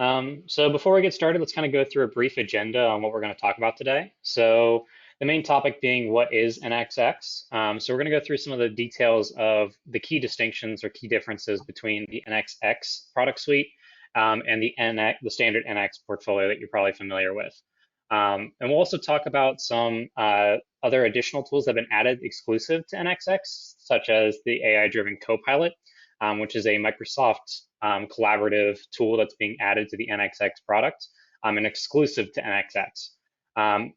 So before we get started, let's kind of go through a brief agenda on what we're going to talk about today. So the main topic being what is NXX. So we're going to go through some of the details of the key distinctions or key differences between the NXX product suite and the standard NX portfolio that you're probably familiar with. And we'll also talk about some other additional tools that have been added exclusive to NXX, such as the AI-driven Copilot, which is a Microsoft collaborative tool that's being added to the NXX product and exclusive to NXX.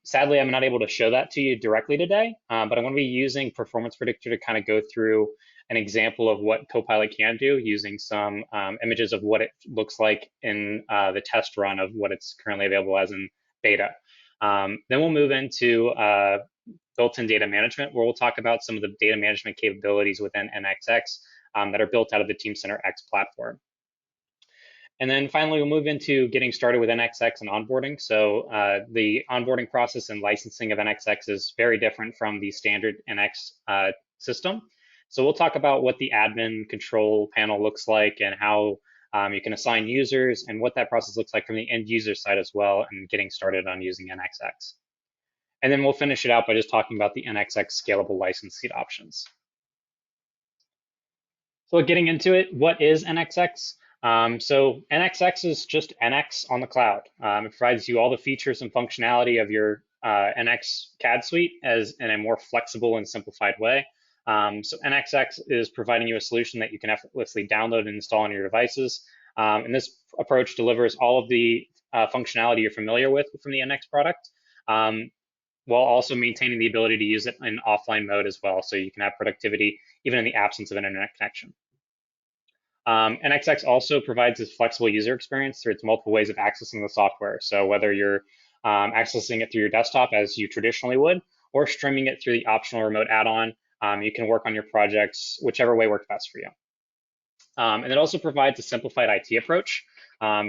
Sadly, I'm not able to show that to you directly today, but I'm going to be using Performance Predictor to kind of go through an example of what Copilot can do using some images of what it looks like in the test run of what it's currently available as in beta. Then we'll move into built-in data management, where we'll talk about some of the data management capabilities within NXX that are built out of the Teamcenter X platform. And then finally, we'll move into getting started with NXX and onboarding. So the onboarding process and licensing of NXX is very different from the standard NX system. So we'll talk about what the admin control panel looks like and how you can assign users and what that process looks like from the end user side as well, and getting started on using NXX. And then we'll finish it out by just talking about the NXX scalable license seat options. So getting into it, what is NXX? So NXX is just NX on the cloud. It provides you all the features and functionality of your NX CAD suite as in a more flexible and simplified way. So NXX is providing you a solution that you can effortlessly download and install on your devices. And this approach delivers all of the functionality you're familiar with from the NX product, while also maintaining the ability to use it in offline mode as well. So you can have productivity even in the absence of an internet connection. NXX also provides this flexible user experience through its multiple ways of accessing the software. So whether you're accessing it through your desktop as you traditionally would, or streaming it through the optional remote add-on, you can work on your projects whichever way works best for you. And it also provides a simplified IT approach.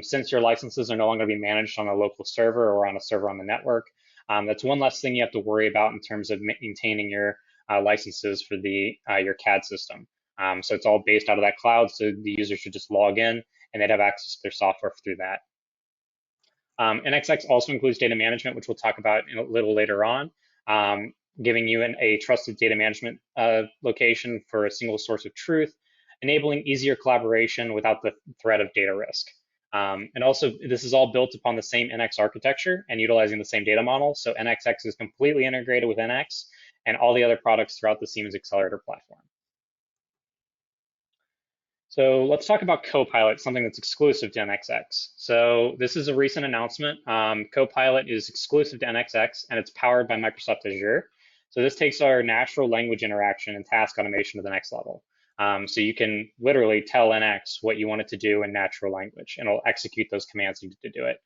Since your licenses are no longer going to be managed on a local server or on a server on the network, that's one less thing you have to worry about in terms of maintaining your licenses for your CAD system. So it's all based out of that cloud, so the user should just log in and they'd have access to their software through that. NXX also includes data management, which we'll talk about in a little later on, giving you a trusted data management location for a single source of truth, enabling easier collaboration without the threat of data risk. And also, this is all built upon the same NX architecture and utilizing the same data model. So NXX is completely integrated with NX and all the other products throughout the Siemens Accelerator platform. So let's talk about Copilot, something that's exclusive to NXX. So this is a recent announcement. Copilot is exclusive to NXX and it's powered by Microsoft Azure. So this takes our natural language interaction and task automation to the next level. So you can literally tell NX what you want it to do in natural language, and it'll execute those commands needed to do it.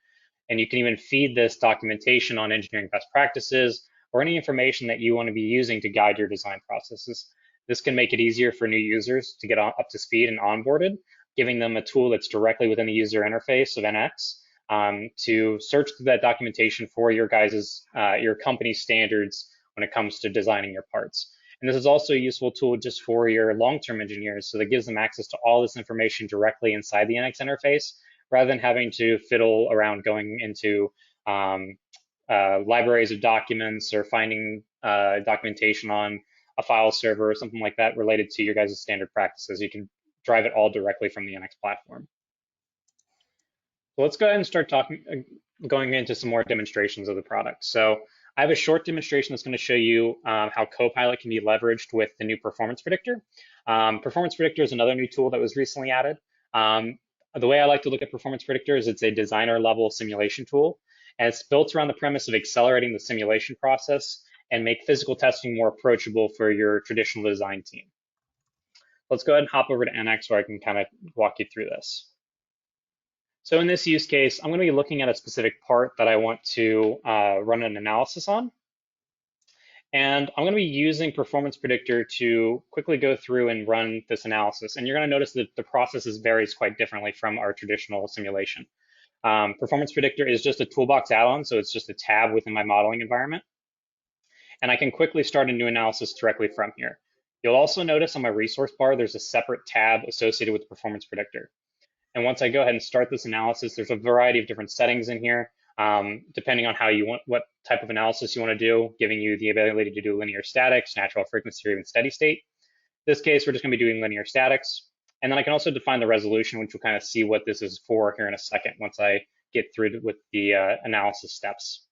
And you can even feed this documentation on engineering best practices or any information that you want to be using to guide your design processes. This can make it easier for new users to get up to speed and onboarded, giving them a tool that's directly within the user interface of NX to search through that documentation for your company's standards when it comes to designing your parts. And this is also a useful tool just for your long-term engineers, so that gives them access to all this information directly inside the NX interface, rather than having to fiddle around going into libraries of documents or finding documentation on a file server or something like that related to your guys' standard practices. You can drive it all directly from the NX platform. So let's go ahead and start going into some more demonstrations of the product. So I have a short demonstration that's going to show you how Copilot can be leveraged with the new Performance Predictor. Performance Predictor is another new tool that was recently added. The way I like to look at Performance Predictor is it's a designer level simulation tool, and it's built around the premise of accelerating the simulation process and make physical testing more approachable for your traditional design team. Let's go ahead and hop over to NX where I can kind of walk you through this. So in this use case, I'm going to be looking at a specific part that I want to run an analysis on. And I'm going to be using Performance Predictor to quickly go through and run this analysis. And you're going to notice that the process varies quite differently from our traditional simulation. Performance Predictor is just a toolbox add-on, so it's just a tab within my modeling environment. And I can quickly start a new analysis directly from here. You'll also notice on my resource bar, there's a separate tab associated with the Performance Predictor. And once I go ahead and start this analysis, there's a variety of different settings in here, depending on how you want, what type of analysis you want to do, giving you the ability to do linear statics, natural frequency, or even steady state. In this case, we're just going to be doing linear statics. And then I can also define the resolution, which we'll kind of see what this is for here in a second once I get through with the analysis steps.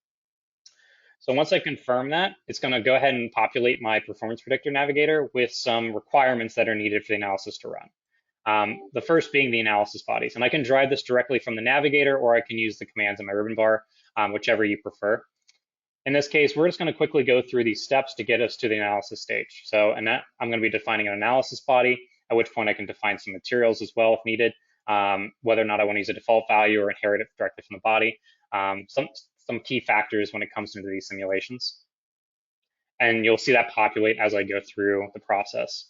So once I confirm that, it's going to go ahead and populate my performance predictor navigator with some requirements that are needed for the analysis to run. The first being the analysis bodies. And I can drive this directly from the navigator, or I can use the commands in my ribbon bar, whichever you prefer. In this case, we're just going to quickly go through these steps to get us to the analysis stage. So, and that I'm going to be defining an analysis body, at which point I can define some materials as well if needed, whether or not I want to use a default value or inherit it directly from the body. Some key factors when it comes into these simulations. And you'll see that populate as I go through the process.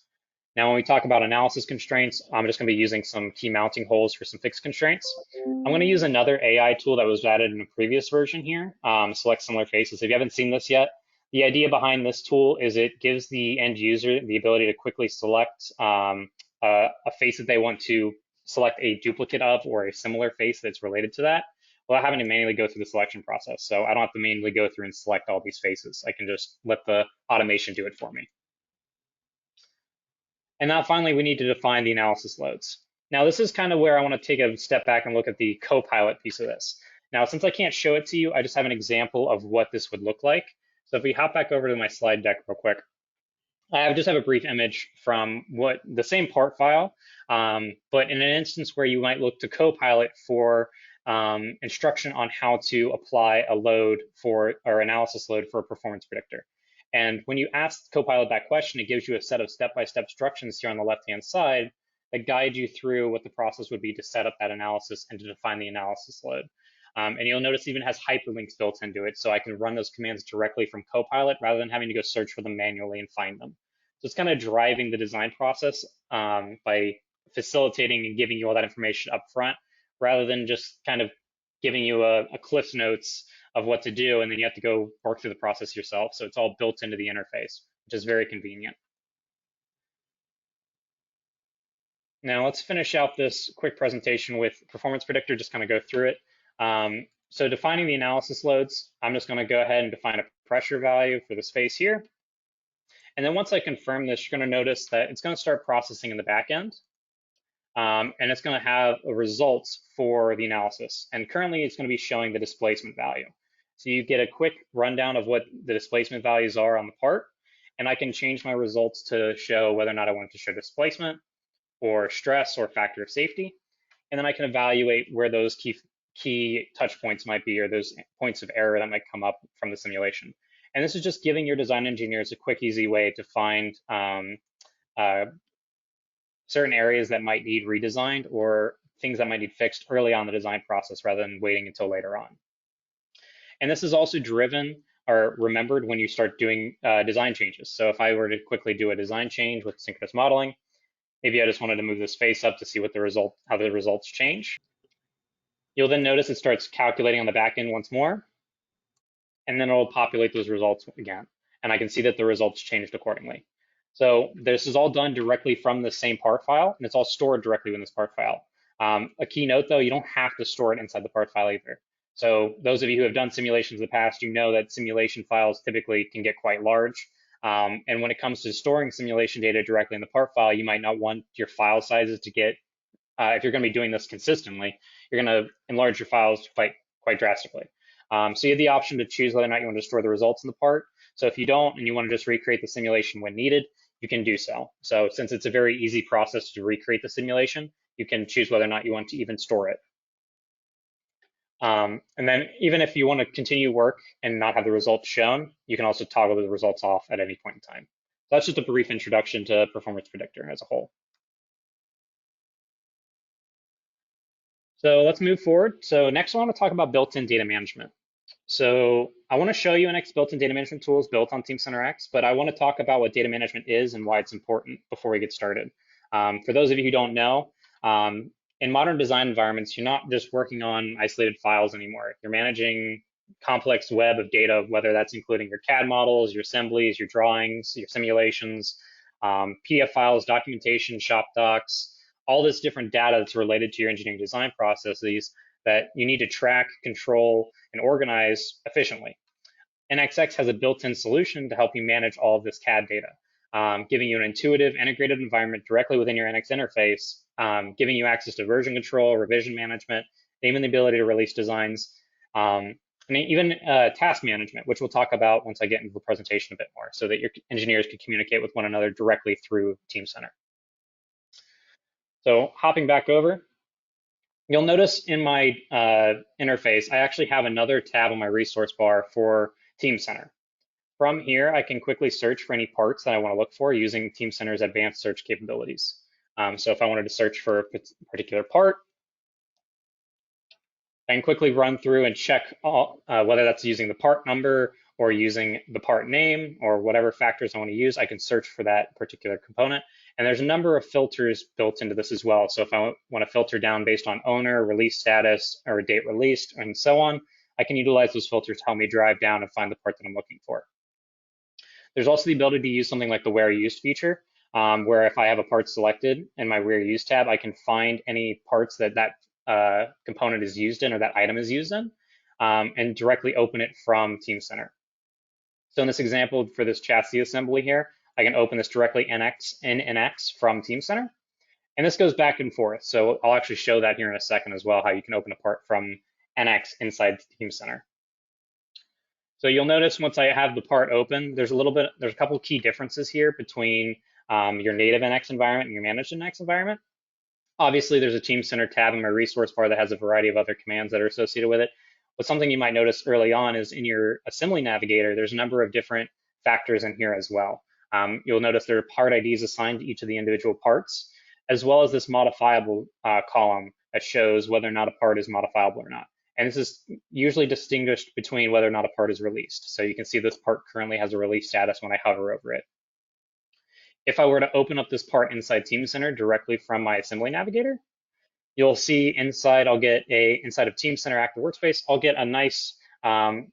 Now, when we talk about analysis constraints, I'm just going to be using some key mounting holes for some fixed constraints. I'm going to use another AI tool that was added in a previous version here, select similar faces. If you haven't seen this yet, the idea behind this tool is it gives the end user the ability to quickly select a face that they want to select a duplicate of, or a similar face that's related to that, without having to manually go through the selection process. So I don't have to manually go through and select all these faces. I can just let the automation do it for me. And now finally, we need to define the analysis loads. Now this is kind of where I want to take a step back and look at the co-pilot piece of this. Now, since I can't show it to you, I just have an example of what this would look like. So if we hop back over to my slide deck real quick, I just have a brief image from what the same part file, but in an instance where you might look to Copilot for instruction on how to apply a load for, or analysis load for a performance predictor. And when you ask Copilot that question, it gives you a set of step-by-step instructions here on the left-hand side that guide you through what the process would be to set up that analysis and to define the analysis load. And you'll notice it even has hyperlinks built into it, so I can run those commands directly from Copilot rather than having to go search for them manually and find them. So it's kind of driving the design process by facilitating and giving you all that information up front, rather than just kind of giving you a Cliff Notes of what to do, and then you have to go work through the process yourself. So it's all built into the interface, which is very convenient. Now let's finish out this quick presentation with Performance Predictor, just kind of go through it. So defining the analysis loads, I'm just going to go ahead and define a pressure value for this face here. And then once I confirm this, you're going to notice that it's going to start processing in the back end. And it's going to have results for the analysis. And currently it's going to be showing the displacement value. So you get a quick rundown of what the displacement values are on the part. And I can change my results to show whether or not I want to show displacement or stress or factor of safety. And then I can evaluate where those key touch points might be, or those points of error that might come up from the simulation. And this is just giving your design engineers a quick, easy way to find certain areas that might need redesigned or things that might need fixed early on in the design process rather than waiting until later on. And this is also driven or remembered when you start doing design changes. So if I were to quickly do a design change with synchronous modeling, maybe I just wanted to move this face up to see what how the results change. You'll then notice it starts calculating on the back end once more, and then it'll populate those results again. And I can see that the results changed accordingly. So this is all done directly from the same part file, and it's all stored directly in this part file. A key note though, you don't have to store it inside the part file either. So those of you who have done simulations in the past, you know that simulation files typically can get quite large. And when it comes to storing simulation data directly in the part file, you might not want your file sizes to get, if you're going to be doing this consistently, you're going to enlarge your files quite drastically. So you have the option to choose whether or not you want to store the results in the part. So if you don't and you want to just recreate the simulation when needed, you can do so. So since it's a very easy process to recreate the simulation, you can choose whether or not you want to even store it. And then even if you want to continue work and not have the results shown, you can also toggle the results off at any point in time. So that's just a brief introduction to Performance Predictor as a whole. So let's move forward. So next I want to talk about built-in data management. So I want to show you NX built-in data management tools built on Teamcenter X, but I want to talk about what data management is and why it's important before we get started. For those of you who don't know, in modern design environments, you're not just working on isolated files anymore. You're managing complex web of data, whether that's including your CAD models, your assemblies, your drawings, your simulations, PDF files, documentation, shop docs, all this different data that's related to your engineering design processes that you need to track, control, and organize efficiently. NXX has a built-in solution to help you manage all of this CAD data, giving you an intuitive, integrated environment directly within your NX interface, giving you access to version control, revision management, even the ability to release designs, and even task management, which we'll talk about once I get into the presentation a bit more, so that your engineers can communicate with one another directly through Teamcenter. So hopping back over, you'll notice in my interface, I actually have another tab on my resource bar for Teamcenter. From here, I can quickly search for any parts that I want to look for using Teamcenter's advanced search capabilities. So if I wanted to search for a particular part, I can quickly run through and check whether that's using the part number or using the part name or whatever factors I want to use. I can search for that particular component. And there's a number of filters built into this as well. So if I want to filter down based on owner, release status, or date released, and so on, I can utilize those filters to help me drive down and find the part that I'm looking for. There's also the ability to use something like the where used feature, where if I have a part selected in my where used tab, I can find any parts that component is used in or that item is used in, and directly open it from Teamcenter. So in this example for this chassis assembly here, I can open this directly in NX from Teamcenter. And this goes back and forth. So I'll actually show that here in a second as well, how you can open a part from NX inside Teamcenter. So you'll notice once I have the part open, there's a couple key differences here between your native NX environment and your managed NX environment. Obviously, there's a Teamcenter tab in my resource bar that has a variety of other commands that are associated with it. But something you might notice early on is in your assembly navigator, there's a number of different factors in here as well. You'll notice there are part IDs assigned to each of the individual parts, as well as this modifiable column that shows whether or not a part is modifiable or not. And this is usually distinguished between whether or not a part is released. So you can see this part currently has a release status when I hover over it. If I were to open up this part inside Teamcenter directly from my assembly navigator, you'll see inside inside of Teamcenter Active Workspace, I'll get a nice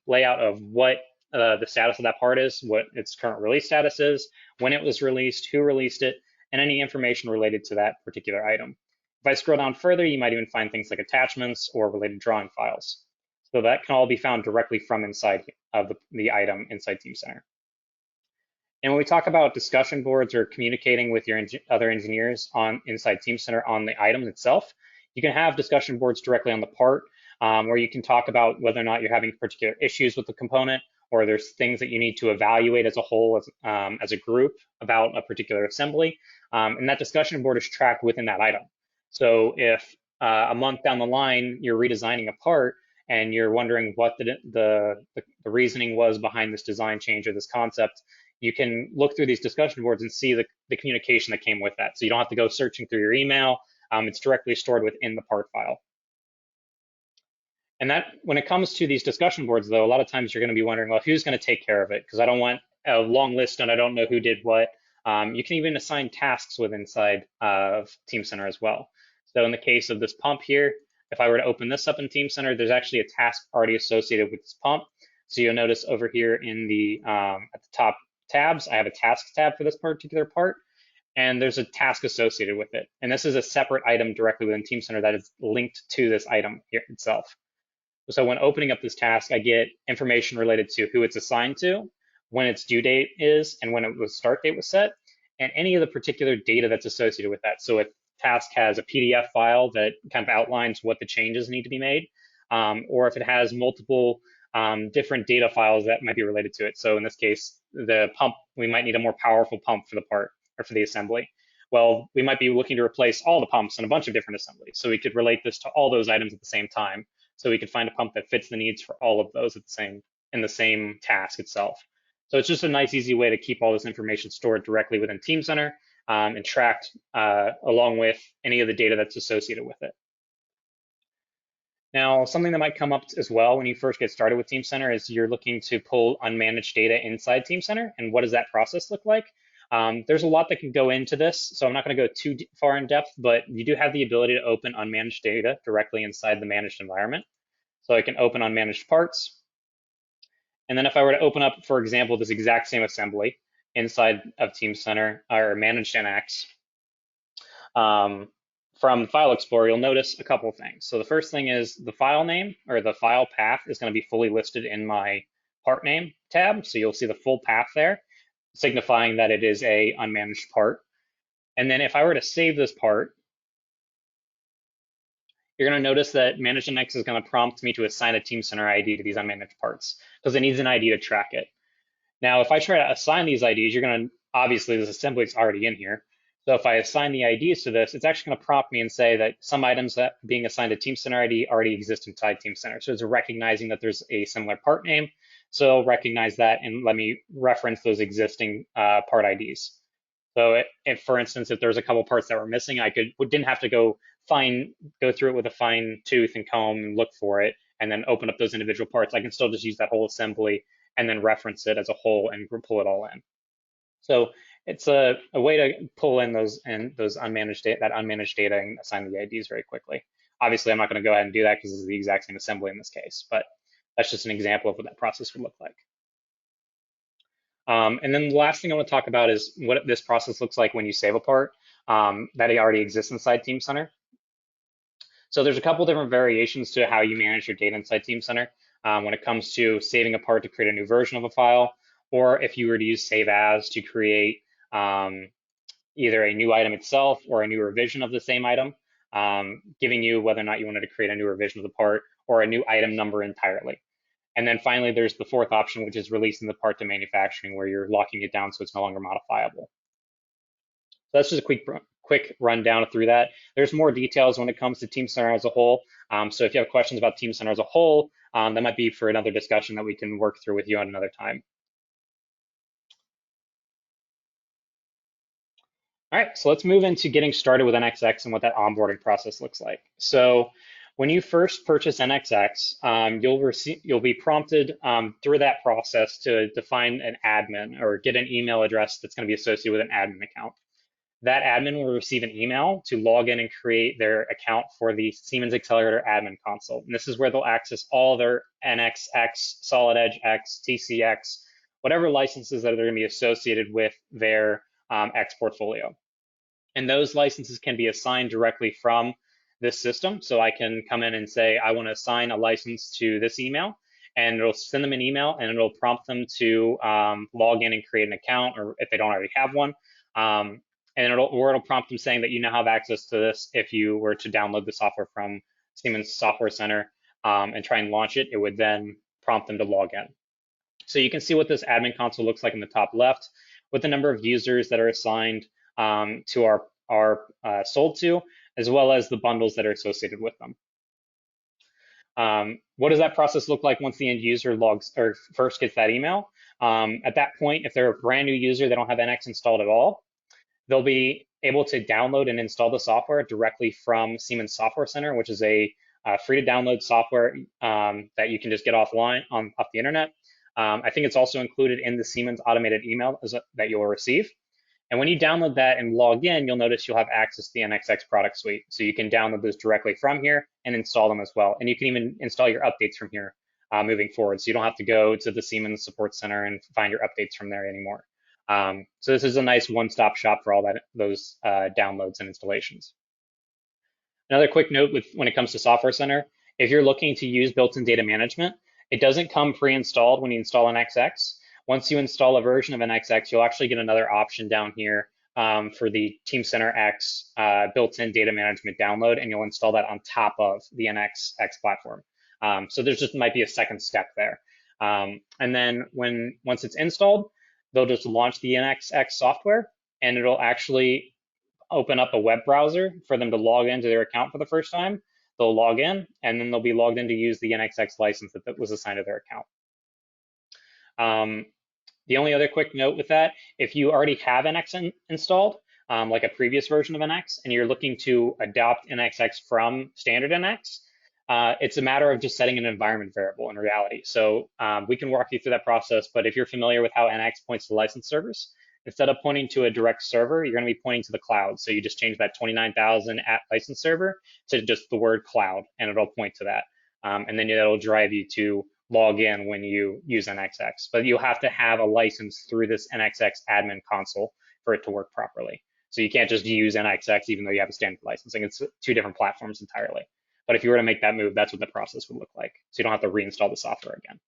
layout of what the status of that part is, what its current release status is, when it was released, who released it, and any information related to that particular item. If I scroll down further, you might even find things like attachments or related drawing files. So that can all be found directly from inside of the item inside Teamcenter. And when we talk about discussion boards or communicating with your other engineers inside Teamcenter on the item itself, you can have discussion boards directly on the part, where you can talk about whether or not you're having particular issues with the component, or there's things that you need to evaluate as a whole, as a group about a particular assembly. And that discussion board is tracked within that item. So if a month down the line, you're redesigning a part and you're wondering what the reasoning was behind this design change or this concept, you can look through these discussion boards and see the communication that came with that. So you don't have to go searching through your email. It's directly stored within the part file. And that, when it comes to these discussion boards, though, a lot of times you're going to be wondering, well, who's going to take care of it? Because I don't want a long list and I don't know who did what. You can even assign tasks inside of Teamcenter as well. So in the case of this pump here, if I were to open this up in Teamcenter, there's actually a task already associated with this pump. So you'll notice over here in the at the top tabs, I have a tasks tab for this particular part, and there's a task associated with it. And this is a separate item directly within Teamcenter that is linked to this item here itself. So when opening up this task, I get information related to who it's assigned to, when its due date is, and when the start date was set, and any of the particular data that's associated with that. So if task has a PDF file that kind of outlines what the changes need to be made, or if it has multiple different data files that might be related to it. So in this case, the pump, we might need a more powerful pump for the part or for the assembly. Well, we might be looking to replace all the pumps in a bunch of different assemblies. So we could relate this to all those items at the same time. So we could find a pump that fits the needs for all of those in the same task itself. So it's just a nice, easy way to keep all this information stored directly within Teamcenter and tracked along with any of the data that's associated with it. Now, something that might come up as well when you first get started with Teamcenter is you're looking to pull unmanaged data inside Teamcenter, and what does that process look like? There's a lot that can go into this, so I'm not going to go too far in depth, but you do have the ability to open unmanaged data directly inside the managed environment. So I can open unmanaged parts. And then if I were to open up, for example, this exact same assembly inside of Teamcenter or managed NX, from File Explorer, you'll notice a couple of things. So the first thing is the file name or the file path is going to be fully listed in my part name tab. So you'll see the full path there, signifying that it is a unmanaged part. And then if I were to save this part, you're going to notice that Manage NX is going to prompt me to assign a Team Center ID to these unmanaged parts because it needs an ID to track it. Now, if I try to assign these IDs, you're going to, obviously this assembly is already in here. So if I assign the IDs to this, it's actually going to prompt me and say that some items that being assigned a Team Center ID already exist inside Team Center. So it's recognizing that there's a similar part name. So recognize that and let me reference those existing part IDs. So if, for instance, if there's a couple parts that were missing, didn't have to go through it with a fine tooth and comb and look for it and then open up those individual parts. I can still just use that whole assembly and then reference it as a whole and pull it all in. So it's a way to pull in that unmanaged data and assign the IDs very quickly. Obviously, I'm not going to go ahead and do that because this is the exact same assembly in this case, but that's just an example of what that process would look like. And then the last thing I want to talk about is what this process looks like when you save a part that already exists inside Team Center. So there's a couple different variations to how you manage your data inside Team Center when it comes to saving a part to create a new version of a file, or if you were to use save as to create either a new item itself or a new revision of the same item, giving you whether or not you wanted to create a new revision of the part or a new item number entirely. And then finally, there's the fourth option, which is releasing the part to manufacturing, where you're locking it down so it's no longer modifiable. So that's just a quick rundown through that. There's more details when it comes to Team Center as a whole. So if you have questions about Team Center as a whole, that might be for another discussion that we can work through with you on another time. All right, so let's move into getting started with NXX and what that onboarding process looks like. So when you first purchase NXX, you'll be prompted through that process to define an admin or get an email address that's going to be associated with an admin account. That admin will receive an email to log in and create their account for the Siemens Xcelerator admin console. And this is where they'll access all their NXX, Solid Edge X, TCX, whatever licenses that are going to be associated with their X portfolio. And those licenses can be assigned directly from this system. So I can come in and say, I want to assign a license to this email, and it'll send them an email and it'll prompt them to log in and create an account, or if they don't already have one. And it'll prompt them saying that you now have access to this. If you were to download the software from Siemens Software Center and try and launch it, it would then prompt them to log in. So you can see what this admin console looks like in the top left with the number of users that are assigned to our sold to, as well as the bundles that are associated with them. What does that process look like once the end user logs or first gets that email? At that point, if they're a brand new user, they don't have NX installed at all, they'll be able to download and install the software directly from Siemens Software Center, which is a free to download software that you can just get offline off the internet. I think it's also included in the Siemens automated email that you'll receive. And when you download that and log in, you'll notice you'll have access to the NXX product suite. So you can download those directly from here and install them as well. And you can even install your updates from here moving forward. So you don't have to go to the Siemens Support Center and find your updates from there anymore. So this is a nice one-stop shop for all those downloads and installations. Another quick note when it comes to Software Center, if you're looking to use built-in data management, it doesn't come pre-installed when you install NXX. Once you install a version of NXX, you'll actually get another option down here for the Team Center X built-in data management download, and you'll install that on top of the NXX platform. So there's just might be a second step there. And then once it's installed, they'll just launch the NXX software, and it'll actually open up a web browser for them to log into their account for the first time. They'll log in, and then they'll be logged in to use the NXX license that was assigned to their account. The only other quick note with that, if you already have NX installed, like a previous version of NX, and you're looking to adopt NXX from standard NX, it's a matter of just setting an environment variable in reality. So we can walk you through that process, but if you're familiar with how NX points to license servers, instead of pointing to a direct server, you're going to be pointing to the cloud. So you just change that 29,000 at license server to just the word cloud, and it'll point to that. And then it'll drive you to log in when you use NXX. But you'll have to have a license through this NXX admin console for it to work properly. So you can't just use NXX even though you have a standard licensing. It's two different platforms entirely. But if you were to make that move, that's what the process would look like. So you don't have to reinstall the software again.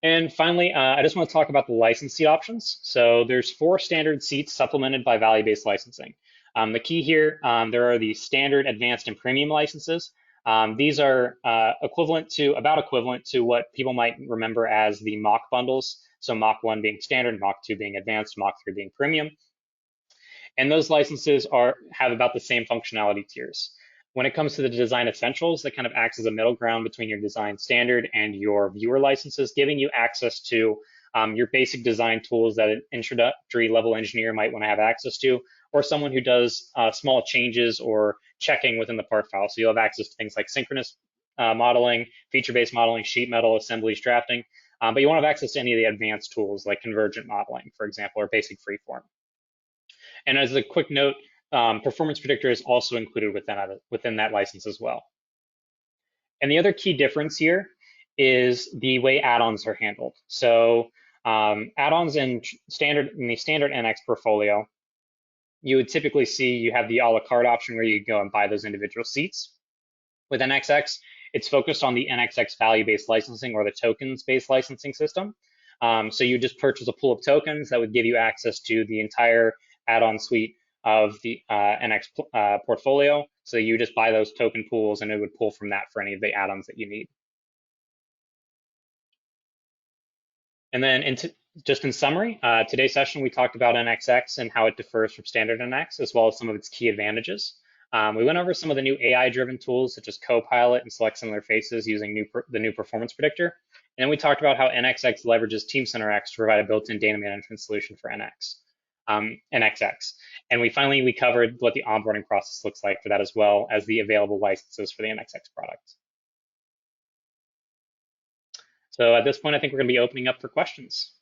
And finally, I just want to talk about the license seat options. So there's 4 standard seats supplemented by value-based licensing. The key here, there are the standard, advanced, and premium licenses. These are about equivalent to what people might remember as the Mach bundles. So Mach 1 being standard, Mach 2 being advanced, Mach 3 being premium. And those licenses have about the same functionality tiers. When it comes to the design essentials, that kind of acts as a middle ground between your design standard and your viewer licenses, giving you access to your basic design tools that an introductory level engineer might want to have access to, or someone who does small changes or checking within the part file. So you'll have access to things like synchronous modeling, feature-based modeling, sheet metal, assemblies, drafting, but you won't have access to any of the advanced tools like convergent modeling, for example, or basic freeform. And as a quick note, performance predictor is also included within that license as well. And the other key difference here is the way add-ons are handled. So add-ons in the standard NX portfolio, you would typically see you have the a la carte option where you go and buy those individual seats. With NXX, it's focused on the NXX value-based licensing or the tokens-based licensing system. So you just purchase a pool of tokens that would give you access to the entire add-on suite of the NX portfolio. So you just buy those token pools and it would pull from that for any of the add-ons that you need. And then just in summary, today's session, we talked about NXX and how it differs from standard NX, as well as some of its key advantages. We went over some of the new AI-driven tools, such as Copilot and Select Similar Faces using the new performance predictor. And then we talked about how NXX leverages Teamcenter X to provide a built-in data management solution for NXX. And we covered what the onboarding process looks like for that, as well as the available licenses for the NXX product. So at this point, I think we're going to be opening up for questions.